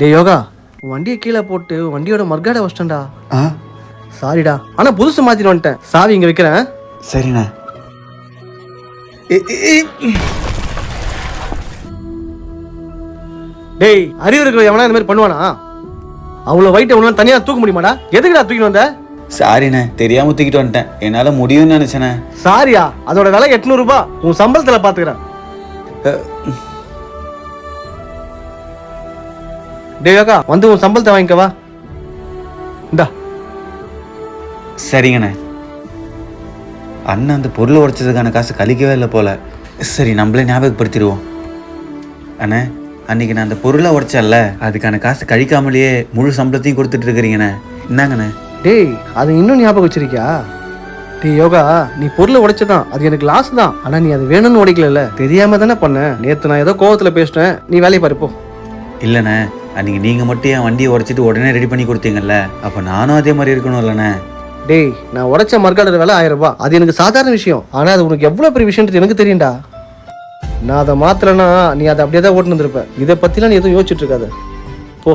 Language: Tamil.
டேய் யோகா, வண்டியை கீழே போட்டு வண்டியோட மர்காடை வச்சிட்டேன்டா. ஆ சாரிடா, ஆனா புதுசு மாத்திட்டு வந்துட்டேன். சாவி இங்க வைக்கிறேன். சரிண்ணே. டேய், அறிவு இருக்கிற எவனா இந்த மாதிரி பண்ணுவானா? அவ்வளவு வயிற்று எவனா தனியா தூக்க முடியுமாடா? எதுக்குடா தூக்கிட்டு வந்த? சாரிண்ணே, தெரியாம தூக்கிட்டு வந்துட்டேன். என்னால முடியும்னு நினைச்சேண்ணே. சாரியா? அதோட விலை 800 ரூபாய். உன் சம்பளத்துல பாத்துக்கிறேன். டேய் யோகா, வந்து உன் சம்பளத்தை வாங்கிக்கவா. இந்தா. சரிங்கண்ணே. அண்ணன் அந்த பொருளை உடைச்சதுக்கான காசு கழிக்கவே இல்லை போல. சரி, நம்மளே ஞாபகப்படுத்திடுவோம். அண்ணே, அன்னைக்கு நான் அந்த பொருளை உடைச்சேன்ல, அதுக்கான காசு கழிக்காமலேயே முழு சம்பளத்தையும் கொடுத்துட்டு இருக்கிறீங்கண்ணே. இந்தாங்கண்ணே. டேய், அது இன்னும் ஞாபகம் வச்சிருக்கியா? டேய் யோகா, நீ பொருளை உடைச்சதான், அது எனக்கு லாஸ் தான். ஆனா நீ அது வேணும்னு உடைக்கல, தெரியாம தானே பண்ண. நேத்து நான் ஏதோ கோவத்துல பேசிட்டேன். நீ வேலையை பாருப்போ. இல்லைண்ணே, அன்றைக்கி நீங்கள் மட்டும் என் வண்டியை உடைச்சிட்டு உடனே ரெடி பண்ணி கொடுத்தீங்கல்ல, அப்போ நானும் அதே மாதிரி இருக்கணும் இல்லைண்ணே. டேய், நான் உடைச்ச மர்காடோட விலை 1000 ரூபாய். அது எனக்கு சாதாரண விஷயம். ஆனா அது உனக்கு எவ்வளவு பெரிய விஷயம்ன்றது எனக்கு தெரியும்டா. நான் அதை மாத்தலன்னா நீ அதை அப்படியே தான் ஓட்டுன்னு இருப்ப. இதை பத்திலாம் நீ எதுவும் யோசிச்சுட்டு இருக்காத. போ.